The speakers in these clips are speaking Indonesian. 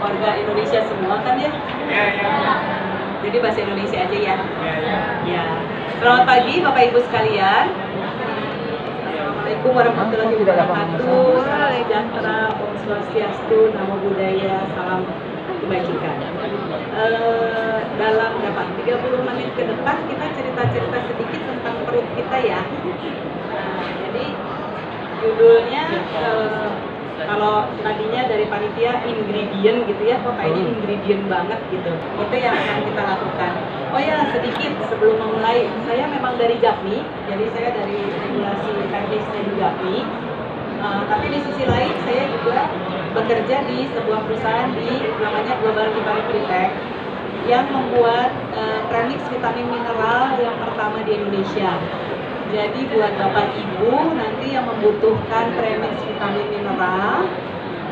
warga Indonesia semua kan ya? Iya, iya. Jadi bahasa Indonesia aja ya? Iya, iya. Ya. Selamat pagi Bapak Ibu sekalian. Assalamualaikum warahmatullahi wabarakatuh. Salam sejahtera, Om Swastiastu, Namo Buddhaya, salam kebajikan. Dalam dapat 30 menit ke depan kita cerita-cerita sedikit tentang perut kita ya. Jadi judulnya kalau tadinya dari panitia ingredient gitu ya, kok kayaknya ingredient banget gitu. Itu yang akan kita lakukan. Oh ya, sedikit sebelum memulai, saya memang dari JAPMI, jadi saya dari regulasi teknisnya di JAPMI. Tapi di sisi lain saya juga bekerja di sebuah perusahaan di namanya Global Vitamin Pretech yang membuat premix vitamin mineral yang pertama di Indonesia. Jadi buat Bapak Ibu nanti yang membutuhkan premix vitamin mineral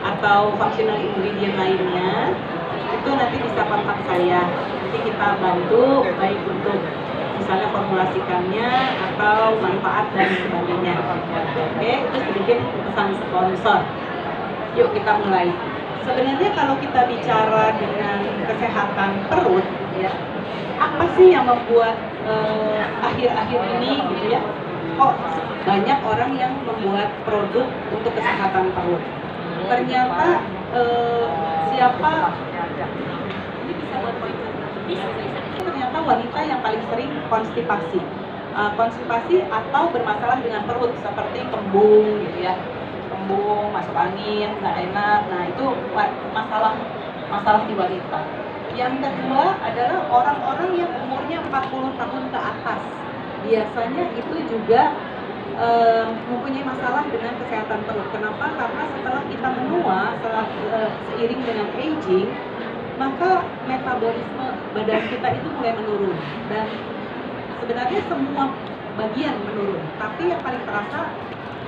atau functional ingredient lainnya, itu nanti bisa kontak saya. Nanti kita bantu baik untuk misalnya formulasikannya atau manfaat dan sebagainya. Oke, itu sedikit pesan sponsor. Yuk kita mulai. Sebenarnya kalau kita bicara dengan kesehatan perut, ya, apa sih yang membuat akhir-akhir ini gitu ya, kok banyak orang yang membuat produk untuk kesehatan perut? Ternyata siapa ini bisa buat pointer? Ternyata wanita yang paling sering konstipasi, konstipasi atau bermasalah dengan perut seperti kembung gitu ya, kembung, masuk angin, nggak enak. Nah itu masalah di wanita. Yang kedua adalah orang-orang yang umurnya 40 tahun ke atas. Biasanya itu juga mempunyai masalah dengan kesehatan perut. Kenapa? Karena setelah kita menua, seiring dengan aging, maka metabolisme badan kita itu mulai menurun. Dan sebenarnya semua bagian menurun, tapi yang paling terasa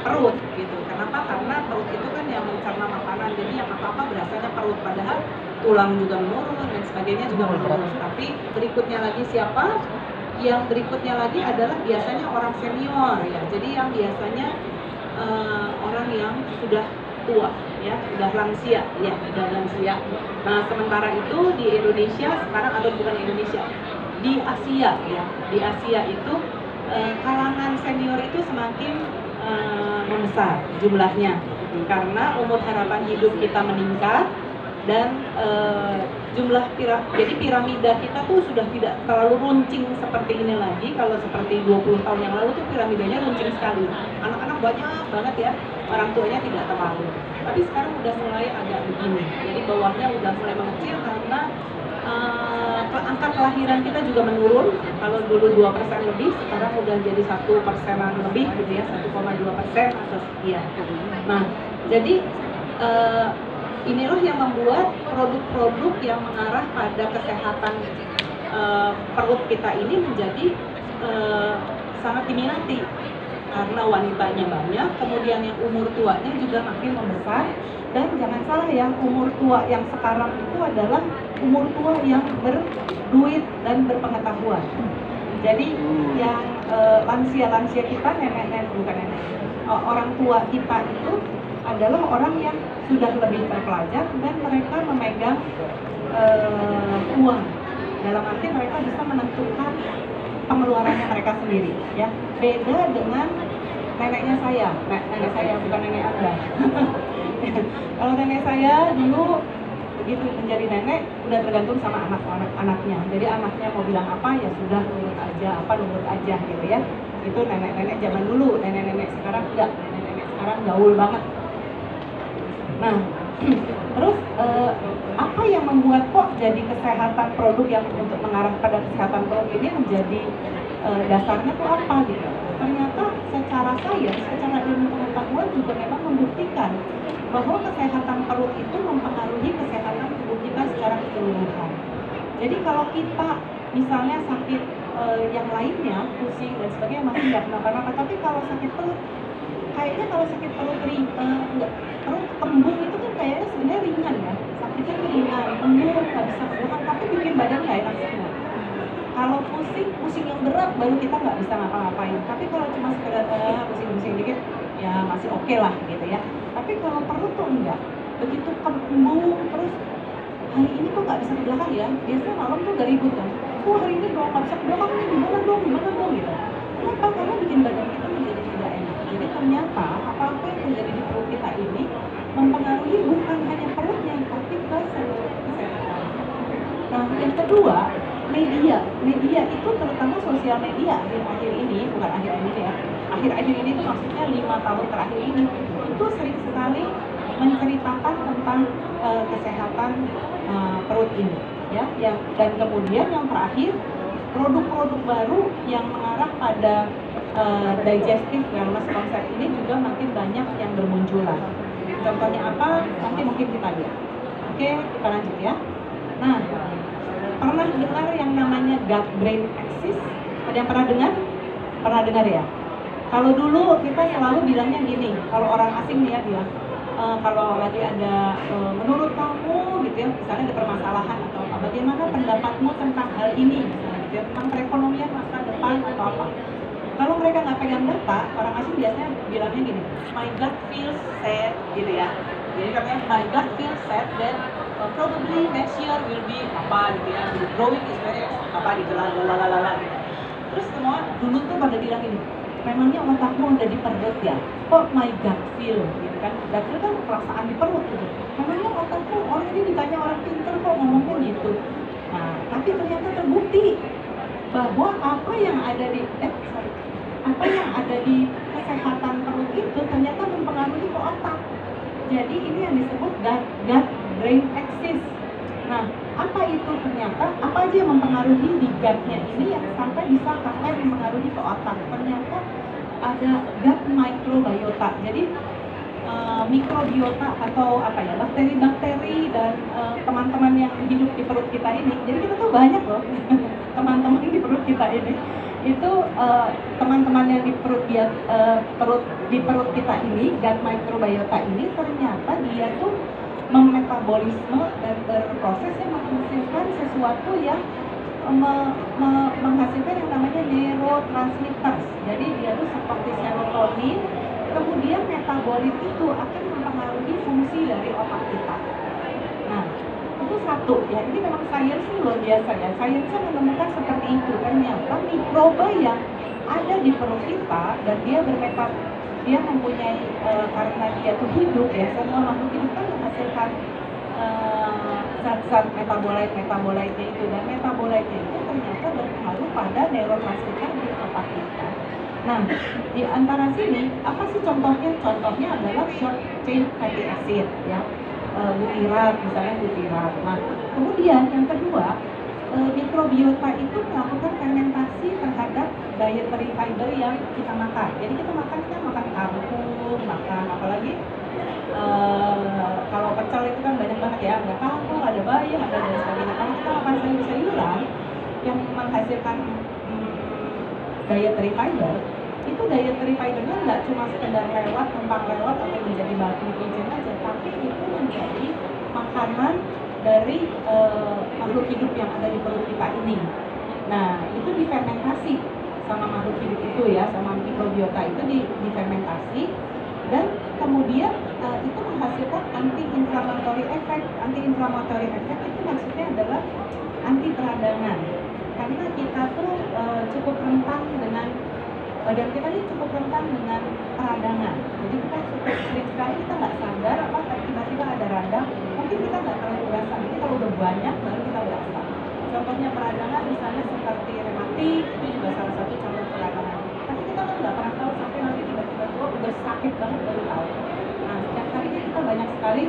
perut gitu. Kenapa? Karena perut itu kan yang mencerna makanan, jadi yang apa-apa berasanya perut, padahal tulang juga menurun dan sebagainya juga menurun. Tapi berikutnya lagi siapa? Yang berikutnya lagi adalah biasanya orang senior ya. Jadi yang biasanya orang yang sudah tua ya, sudah lansia ya, sudah lansia. Nah, sementara itu di Indonesia sekarang, atau bukan Indonesia, di Asia ya. Di Asia itu kalangan senior itu semakin membesar jumlahnya karena umur harapan hidup kita meningkat dan jadi piramida kita tuh sudah tidak terlalu runcing seperti ini lagi. Kalau seperti 20 tahun yang lalu tuh piramidanya runcing sekali, anak-anak banyak banget ya, orang tuanya tidak terlalu. Tapi sekarang udah mulai agak begini, jadi bawahnya udah mulai mengecil karena angka kelahiran kita juga menurun. Kalau dulu 2% lebih, sekarang udah jadi 1%-an lebih gitu ya, 1,2% atau sekian. Nah, jadi inilah yang membuat produk-produk yang mengarah pada kesehatan perut kita ini menjadi sangat diminati karena wanitanya banyak, kemudian yang umur tuanya juga makin membesar. Dan jangan salah ya, umur tua yang sekarang itu adalah umur tua yang berduit dan berpengetahuan. Jadi yang lansia-lansia kita, orang tua kita itu adalah orang yang sudah lebih terpelajar dan mereka memegang uang. Dalam arti mereka bisa menentukan pengeluarannya mereka sendiri ya. Beda dengan neneknya saya, nenek saya bukan nenek Anda. Kalau nenek saya dulu begitu menjadi nenek udah tergantung sama anak-anaknya. Jadi anaknya mau bilang apa ya sudah nurut aja gitu ya. Itu nenek-nenek zaman dulu. Nenek-nenek sekarang enggak, nenek-nenek sekarang gaul banget. Nah, terus apa yang membuat kok jadi kesehatan produk yang untuk mengarah pada kesehatan perut ini menjadi dasarnya tuh apa gitu? Ternyata secara sains, secara ilmu pengetahuan juga memang membuktikan bahwa kesehatan perut itu mempengaruhi kesehatan tubuh kita secara keseluruhan. Jadi kalau kita misalnya sakit yang lainnya, pusing dan sebagainya masih nggak kenapa-napa, tapi kalau sakit perut, kayaknya kalau sakit perut perut kembung itu kan kayaknya sebenarnya ringan ya, sakitnya ringan, kembung nggak bisa makan, tapi bikin badan nggak enak semua. Kalau pusing yang berat baru kita nggak bisa ngapa-ngapain. Tapi kalau cuma sekedar pusing-pusing dikit, ya masih oke lah gitu ya. Tapi kalau perut tuh enggak. Begitu kembung terus hari ini kok nggak bisa ke belakang ya, biasanya malam tuh gak ribut kan, hari ini kok nggak bisa ke belakang nih, gimana dong gitu. Kenapa? Karena bikin badan kita menjadi tidak enak. Jadi ternyata apa-apa yang terjadi di perut kita ini mempengaruhi bukan hanya perutnya, tapi ke seluruh kesehatan. Nah, yang kedua, media itu terutama sosial media akhir-akhir ini, bukan akhir-akhir ini ya, akhir-akhir ini itu maksudnya 5 tahun terakhir ini, itu sering sekali menceritakan tentang kesehatan perut ini, ya. Dan kemudian yang terakhir, produk-produk baru yang mengarah pada digestive wellness konsep ini juga makin banyak yang bermunculan. Contohnya apa? Nanti mungkin kita lihat. Oke, kita lanjut ya. Nah, pernah dengar yang namanya gut brain axis? Ada yang pernah dengar? Pernah dengar ya? Kalau dulu kita selalu bilangnya gini, kalau orang asing nih ya bilang, kalau lagi ada menurut kamu gitu ya, misalnya ada permasalahan atau apa, bagaimana pendapatmu tentang hal ini, misalnya gitu ya, tentang perekonomian masa depan atau apa. Kalau mereka nggak pegang data, orang asing biasanya bilangnya gini, my gut feels sad gitu ya. Jadi katanya my gut feels sad that probably next year will be apa gitu ya, growing is very apa gitu lah, gitu. Terus semua dulu tuh pada bilang gini, memangnya otakmu ada di perut ya? Kok my gut feel gitu kan? Gut feel kan perasaan di perut gitu. Memangnya otakmu, orang ini ditanya orang pinter kok ngomongnya gitu. Nah, tapi ternyata terbukti bahwa apa yang ada di kesehatan perut itu ternyata mempengaruhi ke otak. Jadi ini yang disebut gut brain axis. Nah, apa itu ternyata? Apa aja yang mempengaruhi di gutnya ini yang sampai bisa mempengaruhi ke otak? Ternyata ada gut microbiota. Jadi mikrobiota atau apa ya, bakteri-bakteri dan teman-teman yang hidup di perut kita ini. Jadi kita tuh banyak loh teman-teman di perut kita ini. Itu teman-teman yang di perut kita ini, gut microbiota ini, ternyata dia tuh memetabolisme dan berprosesnya menghasilkan sesuatu yang menghasilkan yang namanya neurotransmitter. Jadi dia tuh seperti serotonin, kemudian metabolit itu akan mempengaruhi fungsi dari otak kita. Nah, itu satu ya, ini memang sainsnya luar biasa ya. Sainsnya menemukan seperti itu, ternyata mikroba yang ada di perut kita dan dia mempunyai karena dia tuh hidup ya, semua makhluk hidup kan menghasilkan zat-zat metabolitnya itu, dan metabolitnya itu ternyata berpengaruh pada neurotransmitter di otak kita. Nah, di antara sini apa sih contohnya? Contohnya adalah short chain fatty acid ya, butirat misalnya butirat. Nah, kemudian yang kedua, mikrobiota itu melakukan fermentasi terhadap dietary fiber yang kita makan. Jadi kita makan kangkung, makan apalagi kalau pecel itu kan banyak banget ya, ada kangkung, ada bayam, ada dan sebagainya. Kalau kita makan sayur-sayuran yang menghasilkan dietary fiber, itu dietary fibernya nggak cuma sekedar numpang lewat atau menjadi bahan nutrisi aja, tapi itu menjadi makanan dari makhluk hidup yang ada di perut kita ini. Nah, itu difermentasi sama makhluk hidup itu ya, sama mikrobiota itu difermentasi, dan kemudian itu menghasilkan anti-inflammatory effect. Anti-inflammatory effect itu maksudnya adalah anti peradangan. Karena kita tuh cukup rentan dengan badan kita ini cukup rentan dengan peradangan. Jadi kita sering sekali kita nggak sadar apa tiba-tiba ada radang, mungkin kita nggak terlalu berasa. Jadi kalau udah banyak baru kita berasa. Contohnya peradangan misalnya seperti rematik, itu juga salah satu contoh peradangan. Tapi kita kan nggak pernah tahu sampai nanti tiba-tiba udah sakit banget baru tahu. Nah, setiap hari kita banyak sekali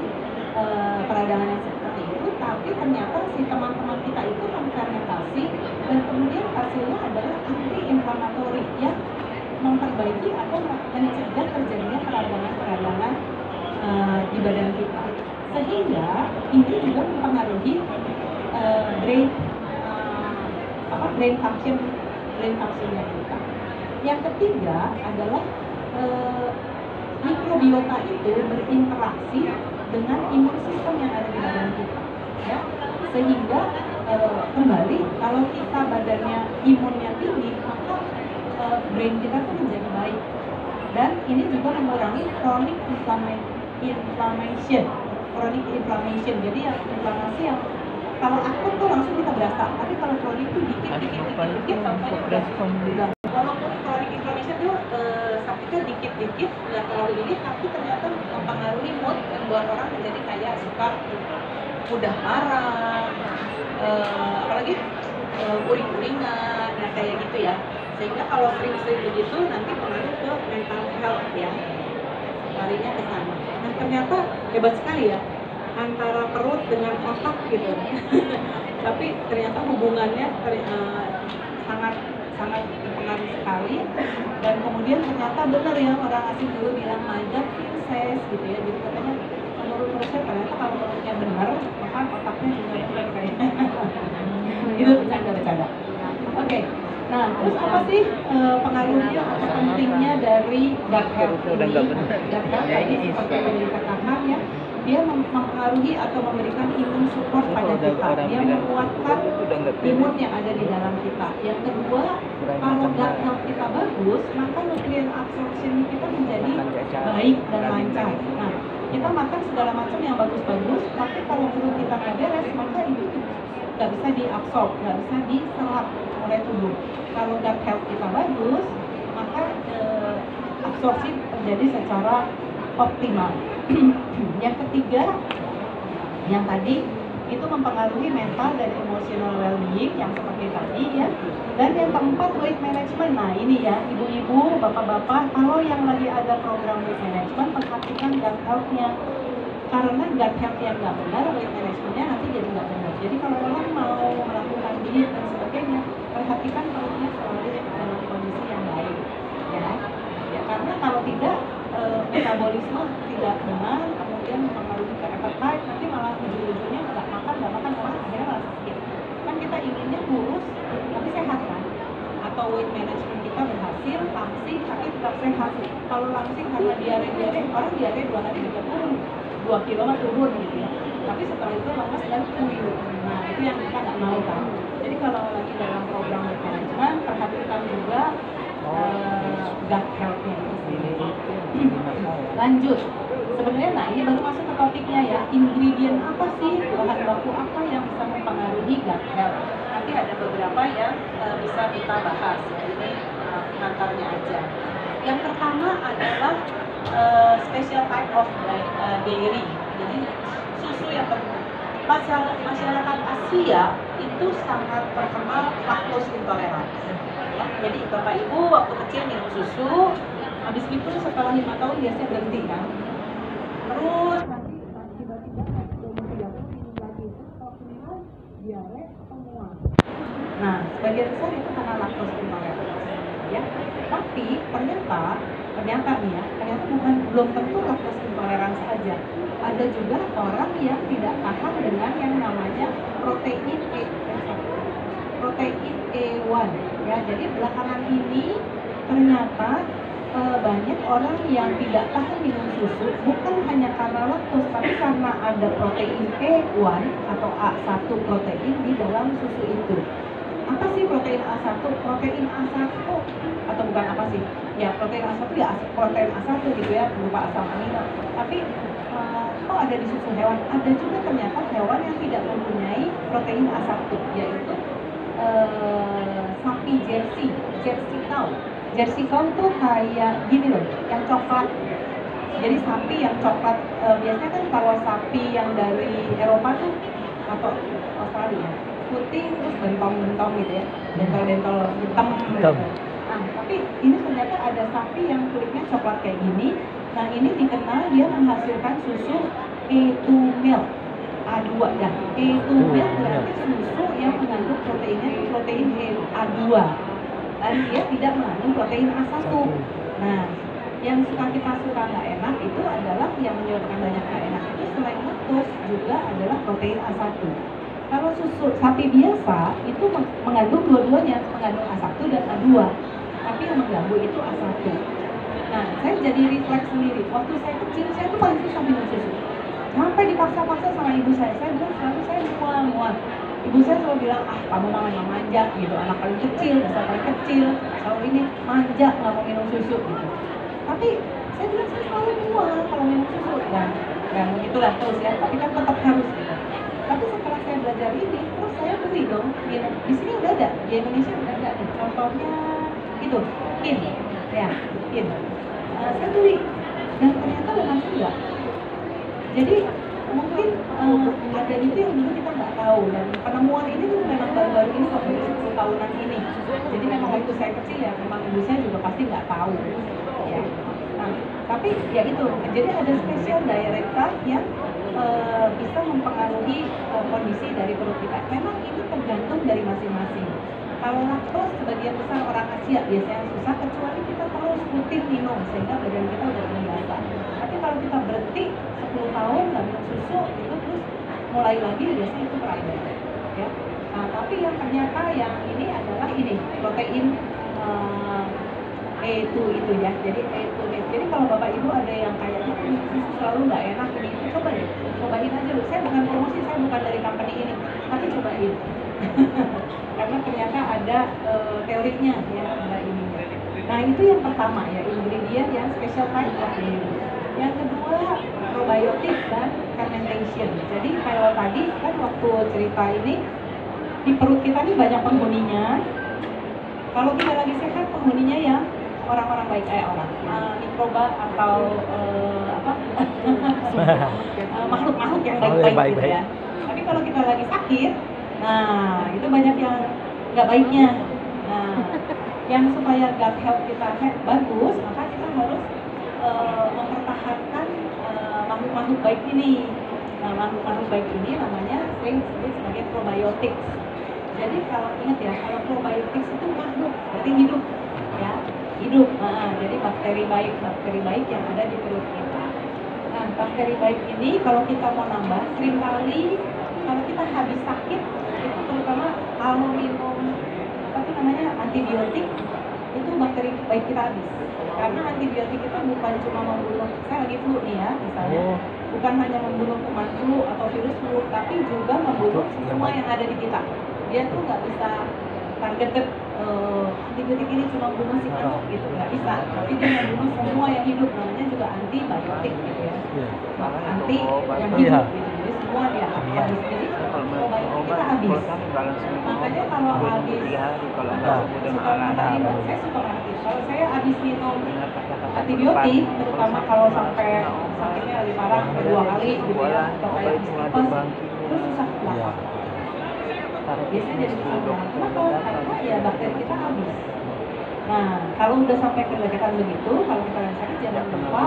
peradangan yang seperti itu, tapi ternyata si teman-teman kita itu memfermentasi dan kemudian hasilnya adalah anti-inflammatory yang memperbaiki atau mencegah terjadinya peradangan-peradangan di badan kita, sehingga ini juga mempengaruhi brain functionnya kita. Yang ketiga adalah mikrobiota itu berinteraksi dengan imun sistem yang ada di badan kita, ya, sehingga kembali kalau kita badannya imunnya tinggi, maka brain kita tuh menjadi baik, dan ini juga mengurangi chronic inflammation. chronic inflammation. Jadi yang inflamasi yang kalau akut tuh langsung kita berasa, tapi kalau kronik tuh dikit udah. Walaupun chronic inflammation tuh sakitnya dikit-dikit, nggak terlalu ini, tapi ternyata mempengaruhi mood dan buat orang menjadi kayak suka mudah marah, apalagi uring-uringan, nah kayak gitu ya. Sehingga kalau sering-sering begitu nanti pengaruh ke mental health ya, larinya ke sana. Nah ternyata hebat sekali ya antara perut dengan otak gitu. Tapi ternyata hubungannya sangat berpengaruh sekali. Dan kemudian ternyata benar ya, orang asing dulu bilang manja princess gitu ya. Jadi katanya menurut saya ternyata kalau perutnya benar maka otaknya juga benar kayaknya. Itu bercanda. Oke. Nah, terus apa sih pengaruhnya atau pentingnya dari gut health ini? Gut health tadi seperti yang dikatakan ya, dia mempengaruhi atau memberikan imun support pada kita. Dia menguatkan imun yang ada di dalam kita. Yang kedua, kalau gut health kita bagus, maka nutrien absorption kita menjadi baik dan lancar. Nah, kita makan segala macam yang bagus-bagus, tapi kalau perut kita nggak beres, maka itu nggak bisa diabsorb, nggak bisa diserap oleh tubuh. Kalau gut health kita bagus, maka absorpsi terjadi secara optimal. Yang ketiga, yang tadi itu mempengaruhi mental dan emotional well-being yang seperti tadi ya. Dan yang keempat, weight management. Nah ini ya, ibu-ibu, bapak-bapak, kalau yang lagi ada program weight management, perhatikan gut health-nya. Karena gut health yang nggak benar, weight management-nya nanti jadi nggak benar. Jadi kalau orang mau melakukan diet dan sebagainya, perhatikan perutnya selalu dalam kondisi yang baik ya. Karena kalau tidak, metabolisme tidak benar, kemudian mempengaruhi ke appetite, nanti malah ujung-ujungnya nggak makan orang akhirnya malah sakit. Kan kita inginnya kurus tapi sehat kan, atau weight management kita berhasil, langsing tapi tetap sehat. Kalau langsing karena diare, orang diare 2 hari juga turun 2 kilo turun gitu ya, tapi setelah itu lemas dan kuyup. Nah itu yang kita nggak mau kan. Jadi kalau lagi dalam program weight management, perhatikan juga gut health-nya itu sendiri. Lanjut, sebenarnya nah ini baru masuk ke topiknya ya, ingredient apa sih, bahan baku apa yang bisa mempengaruhi gut health. Nanti ada beberapa yang bisa kita bahas ya, ini pengantarnya aja. Yang pertama adalah special type of dairy, jadi susu yang masyarakat Asia itu sangat terkenal lactose intolerant. Jadi bapak ibu waktu kecil minum susu, habis itu setelah 5 tahun biasanya berhenti kan, terus nanti tiba-tiba umur 30 minum lagi, itu kalau minum diare atau mual. Nah sebagian besar itu karena lactose intolerant ya. Tapi ternyata nih ya, ternyata belum tentu lactose intoleran saja. Ada juga orang yang tidak tahan dengan yang namanya protein E1 ya. Jadi belakangan ini ternyata banyak orang yang tidak tahan minum susu, bukan hanya karena laktose, tapi karena ada protein E1 atau A1 protein di dalam susu itu. Apa sih protein A1? Protein A1 atau bukan apa sih? Ya protein A1 ya protein A1 gitu ya, berupa asam amino. Tapi kok ada di susu hewan? Ada juga ternyata hewan yang tidak mempunyai protein A1, yaitu sapi Jersey cow. Jersey cow tuh kayak gini loh, yang coklat. Jadi sapi yang coklat, biasanya kan kalau sapi yang dari Eropa tuh atau Australia putih terus bentong-bentong gitu ya, dentol-dentol hitam gitu. Nah, tapi ini ternyata ada sapi yang kulitnya coklat kayak gini. Nah, ini dikenal dia menghasilkan susu A2 milk. A2 dah. A2 milk berarti susu yang mengandung proteinnya itu protein A2. Dan dia tidak mengandung protein A1. Nah, yang kita suka nggak enak itu adalah yang menyebabkan banyak nggak enak itu selain laktose juga adalah protein A1. Kalau susu sapi biasa itu mengandung dua-duanya, mengandung A1 dan A2. Tapi yang mengganggu itu A1. Nah, saya jadi refleks sendiri. Waktu saya kecil, saya tuh paling susah minum susu. Sampai dipaksa-paksa sama ibu saya bilang selalu saya mual. Ibu saya selalu bilang, kamu mama manja gitu, anak paling kecil, dasar paling kecil, selalu ini manja, nggak mau minum susu gitu. Tapi saya bilang saya selalu mual kalau minum susu. Dan yang itulah terus ya, tapi kan tetap harus gitu. Tapi setelah saya belajar ini, terus saya beli dong, di sini udah ada, di Indonesia udah ada nih, contohnya itu, KIN, ya, KIN. Saya beli, dan ternyata memang enggak. Jadi mungkin ada itu yang dulu kita nggak tahu, dan penemuan ini tuh memang baru-baru ini, 10 tahunan ini. Jadi memang waktu saya kecil ya, memang ibu saya juga pasti nggak tahu, ya. Nah, tapi ya itu, jadi ada spesial diuretika yang bisa mempengaruhi kondisi dari perut kita. Memang ini tergantung dari masing-masing. Kalau laktos, sebagian besar orang Asia biasanya susah, kecuali kita terus rutin minum sehingga badan kita udah terbiasa. Tapi kalau kita berhenti 10 tahun nggak minum susu, itu terus mulai lagi biasanya itu problem, ya. Nah, tapi yang ternyata yang ini adalah ini protein E2 itu ya. Jadi E2. Jadi kalau bapak ibu ada yang kayaknya susu selalu nggak enak ini, coba deh, cobain aja loh. Saya bukan promosi, saya bukan dari company ini, tapi cobain. Karena ternyata ada teorinya ya, ada ininya. Nah itu yang pertama ya, ingredient yang special type of dairy. Yang kedua probiotik dan fermentation. Jadi kalau tadi kan waktu cerita ini, di perut kita ini banyak penghuninya. Kalau kita lagi sehat, penghuninya yang orang-orang baik, mikroba atau makhluk-makhluk yang baik-baik gitu ya. Tapi kalau kita lagi sakit, nah itu banyak yang nggak baiknya. Nah, yang supaya gut health kita bagus, maka kita harus mempertahankan makhluk-makhluk baik ini. Nah, makhluk-makhluk baik ini namanya sering disebut sebagai probiotics. Jadi kalau ingat ya, kalau probiotics itu makhluk, berarti hidup, ya, hidup. Jadi bakteri baik yang ada di perut kita. Nah, bakteri baik ini kalau kita mau nambah, seringkali kalau kita habis sakit, itu terutama kalau minum antibiotik, itu bakteri baik kita habis. Karena antibiotik itu bukan cuma membunuh, saya lagi flu nih ya misalnya, bukan hanya membunuh kuman flu atau virus flu, tapi juga membunuh semua yang ada di kita. Dia tuh nggak bisa targeted antibiotik ini cuma membunuh si nyamuk gitu, nggak bisa. Tapi dia membunuh semua yang hidup, namanya juga antibiotik gitu ya. Anti yang hidup gitu. Jadi semua dia habis. Jadi probiotik kita habis. Makanya kalau habis, saya suka ngerti. Kalau saya habis minum antibiotik, terutama kalau sampai sakitnya lebih parah, 2 kali gitu ya, atau kayak tipes, itu susah lapar. Biasanya jadi susah. Kenapa? Karena ya bakteri kita habis. Nah, kalau udah sampai kedekatan begitu, kalau kita yang sakit jangan lupa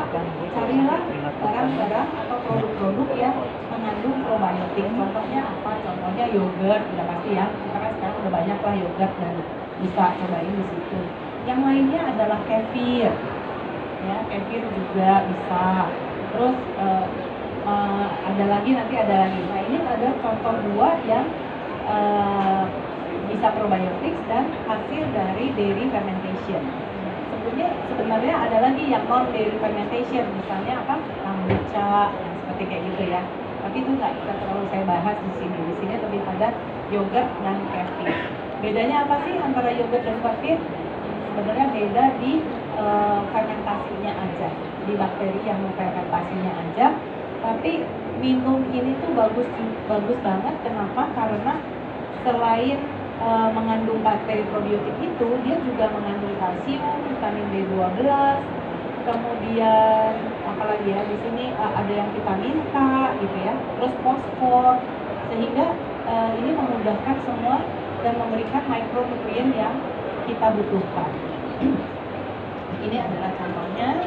carilah barang-barang atau produk-produk yang mengandung probiotik. Contohnya apa? Contohnya yogurt, udah pasti ya. Kita kan sekarang udah banyak lah yogurt dan bisa cobain di situ. Yang lainnya adalah kefir, ya, kefir juga bisa. Terus ada lagi. Nah ini ada contoh buah yang bisa probiotik dan hasil dari dairy fermentation. Sebenarnya ada lagi yang non dairy fermentation, misalnya apa, kombucha, yang seperti kayak gitu ya. Tapi itu nggak bisa terlalu saya bahas di sini. Di sini lebih pada yogurt dan kefir. Bedanya apa sih antara yogurt dan kefir? Sebenarnya beda di fermentasinya aja, di bakteri yang memfermentasinya aja. Tapi minum ini tuh bagus banget. Kenapa? Karena selain mengandung bakteri probiotik itu, dia juga mengandung kalsium, vitamin B12, kemudian apalagi ya, di sini ada yang vitamin K gitu ya, terus fosfor, sehingga ini memudahkan semua dan memberikan mikronutrien yang kita butuhkan. Ini adalah contohnya.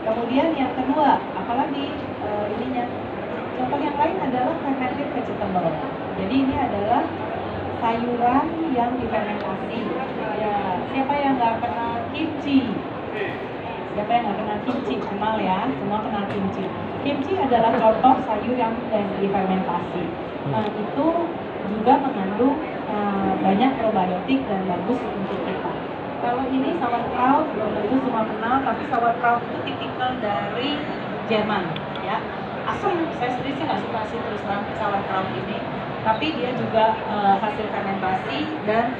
Kemudian yang kedua, apalagi ininya. Contoh yang lain adalah fermented vegetable. Jadi ini adalah sayuran yang difermentasi. Ya, siapa yang nggak kenal kimchi? Siapa yang nggak kenal kimchi? Kenal ya, semua kenal kimchi. Kimchi adalah contoh sayur yang difermentasi. Nah, itu juga mengandung banyak probiotik dan bagus untuk kita. Kalau ini sauerkraut, belum tentu semua kenal, tapi sauerkraut itu tipikal dari Jerman, ya. Asam, saya sendiri sih nggak suka sih terus terang sauerkraut ini, tapi dia juga hasil fermentasi dan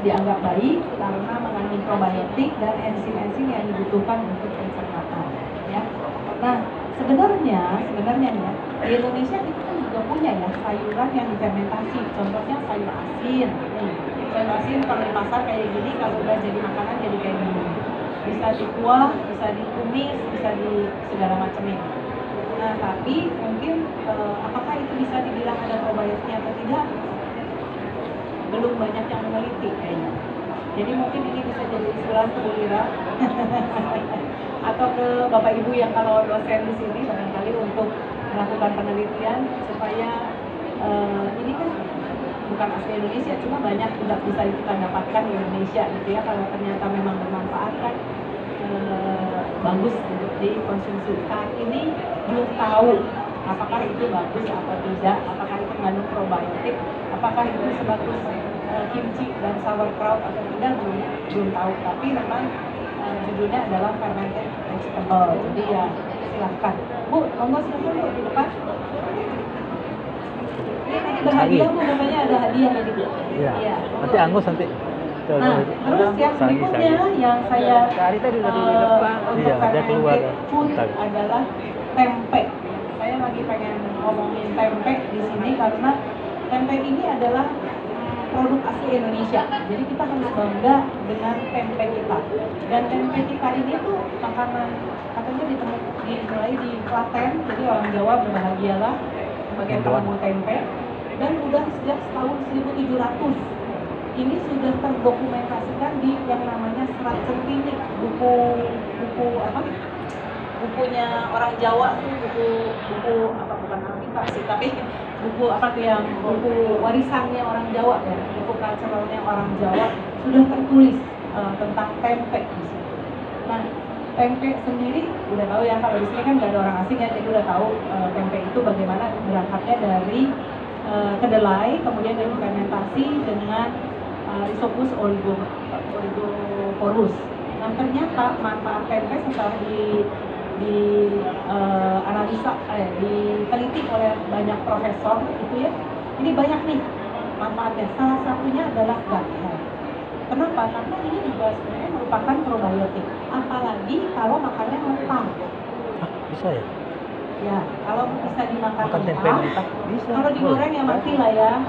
dianggap baik karena mengandung probiotik dan enzim-enzim yang dibutuhkan untuk pencernaan, ya. Nah, sebenarnya nih ya, di Indonesia kita kan juga punya ya sayuran yang difermentasi. Contohnya sayur asin. Nih, sayur asin kalau di pasar kayak gini, kalau udah jadi makanan jadi kayak gini. Bisa dikuah, bisa ditumis, bisa di segala macamnya. Nah, tapi mungkin apakah itu bisa dibilang ada probiotiknya atau tidak? Belum banyak yang meneliti kayaknya. Jadi mungkin ini bisa jadi usulan ke Bu Ira atau ke Bapak Ibu yang kalau dosen di sini barangkali untuk melakukan penelitian supaya ini kan bukan asli Indonesia, cuma banyak tidak bisa kita dapatkan di Indonesia gitu ya. Kalau ternyata memang bermanfaat kan bagus untuk dikonsumsi. Saat ini belum tahu apakah itu bagus atau tidak, apakah itu mengandung probiotik, apakah itu sebagus kimchi dan sauerkraut atau tidak, belum tahu. Tapi memang judulnya adalah fermented vegetable. Jadi ya silahkan Bu, monggo silahkan Bu di depan. Ini nanti berhadiah Bu, namanya ada hadiah nanti Bu. Iya. Nanti Anggus nanti. Nah, terus yang berikutnya yang saya Iya, dia keluar. food adalah tempe. Saya lagi pengen ngomongin tempe di sini karena tempe ini adalah produk asli Indonesia. Jadi kita harus bangga dengan tempe kita. Dan tempe kita ini tuh makanan katanya dimulai di Klaten. Jadi orang Jawa berbahagialah sebagai penemu tempe. Dan udah sejak tahun 1700. Ini sudah terdokumentasikan di yang namanya Serat Centini, bukunya orang Jawa tuh, buku apa, bukan Alkitab sih, tapi buku apa tuh yang buku warisannya orang Jawa ya, buku culturalnya orang Jawa sudah tertulis tentang tempe di situ. Nah, tempe sendiri udah tahu ya, kalau di sini kan nggak ada orang asing ya, jadi udah tahu tempe itu bagaimana berangkatnya dari kedelai, kemudian difermentasi dengan Rhizopus oligoporus. Nah, ternyata manfaat tempe setelah diteliti oleh banyak profesor itu ya, ini banyak nih manfaatnya. Salah satunya adalah gut health. Kenapa? Karena ini juga sebenarnya merupakan probiotik. Apalagi kalau makannya mentah. Bisa ya? Ya, kalau bisa dimakan tempe mentah bisa. Kalau digoreng ya mati lah ya.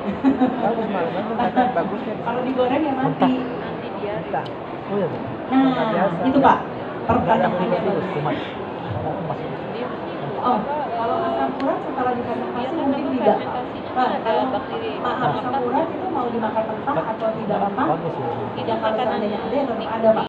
Bagus malah, bagus ya. Kalau digoreng ya mati. Nanti dia Oh ya. Nah, itu Pak. Pertanyaannya bagus. Oh, kalau asam urat setelah difermentasi mungkin tidak. Pak, kalau asam urat itu mau dimakan mentah atau tidak mentah? Tidak, kalau seandainya ada ya tetap ada Pak.